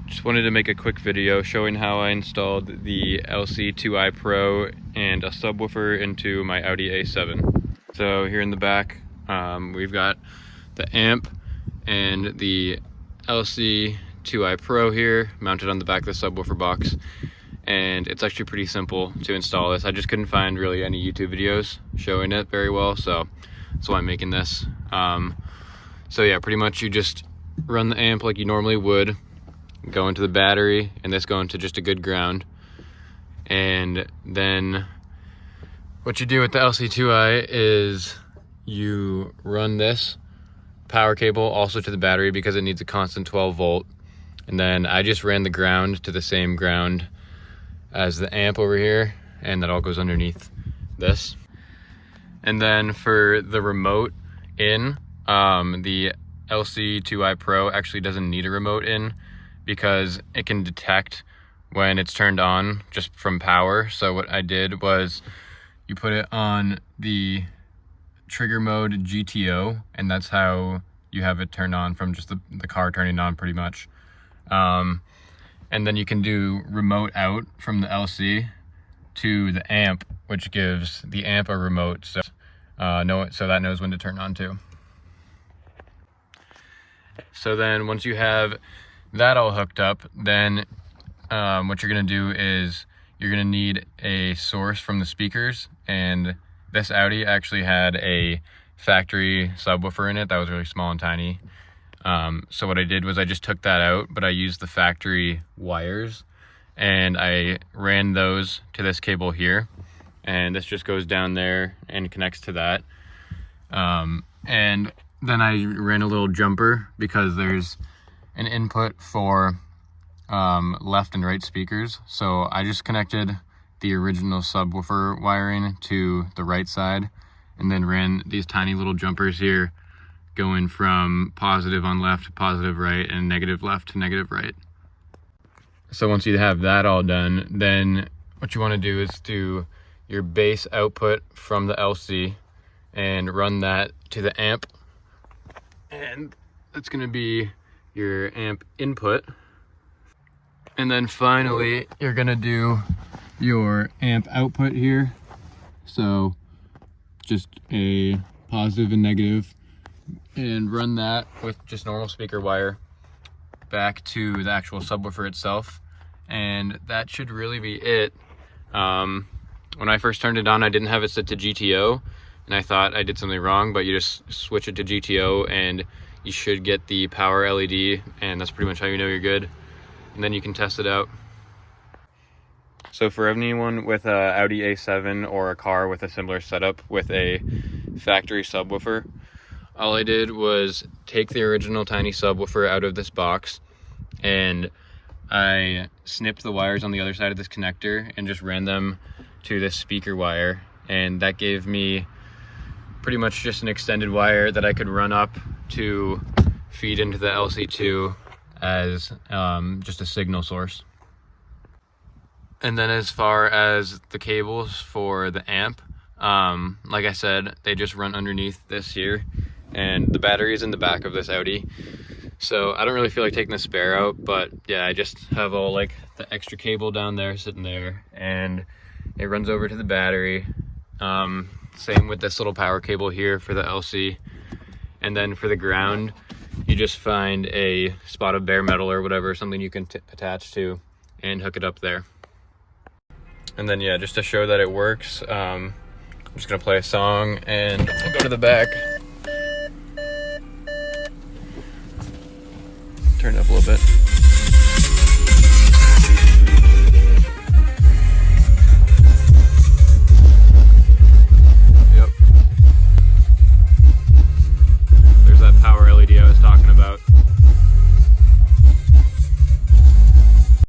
Just wanted to make a quick video showing how I installed the LC2i PRO and a subwoofer into my Audi A7. So here in the back, we've got the amp and the LC2i PRO here mounted on the back of the subwoofer box. And it's actually pretty simple to install this. I just couldn't find really any YouTube videos showing it very well, so that's why I'm making this. So yeah, pretty much you just run the amp like you normally would, go into the battery, and this go into just a good ground. And then what you do with the LC2i is you run this power cable also to the battery because it needs a constant 12 volt. And then I just ran the ground to the same ground as the amp over here, and that all goes underneath this. And then for the remote in, the LC2i PRO actually doesn't need a remote in because it can detect when it's turned on just from power. So what I did was you put it on the trigger mode GTO, and that's how you have it turned on from just the car turning on pretty much. And then you can do remote out from the LC to the amp, which gives the amp a remote, so that knows when to turn on too. So then once you have that all hooked up, then what you're gonna do is you're gonna need a source from the speakers, and this Audi actually had a factory subwoofer in it that was really small and tiny. So what I did was I just took that out, but I used the factory wires and I ran those to this cable here, and this just goes down there and connects to that. And then I ran a little jumper because there's an input for left and right speakers. So I just connected the original subwoofer wiring to the right side and then ran these tiny little jumpers here going from positive on left to positive right and negative left to negative right. So once you have that all done, then what you want to do is do your base output from the LC and run that to the amp, and that's going to be your amp input. And then finally you're going to do your amp output here, so just a positive and negative, and run that with just normal speaker wire back to the actual subwoofer itself, and that should really be it. When I first turned it on, I didn't have it set to GTO, and I thought I did something wrong, but you just switch it to GTO and you should get the power LED, and that's pretty much how you know you're good, and then you can test it out. So for anyone with a Audi A7 or a car with a similar setup with a factory subwoofer, all I did was take the original tiny subwoofer out of this box, and I snipped the wires on the other side of this connector and just ran them to this speaker wire, and that gave me pretty much just an extended wire that I could run up to feed into the LC2 as just a signal source. And then as far as the cables for the amp, like I said, they just run underneath this here, and the battery is in the back of this Audi. So I don't really feel like taking the spare out, but yeah, I just have all like the extra cable down there sitting there, and it runs over to the battery. Same with this little power cable here for the LC. And then for the ground, you just find a spot of bare metal or whatever, something you can attach to and hook it up there. And then yeah, just to show that it works, I'm just gonna play a song and we'll go to the back. Turn it up a little bit.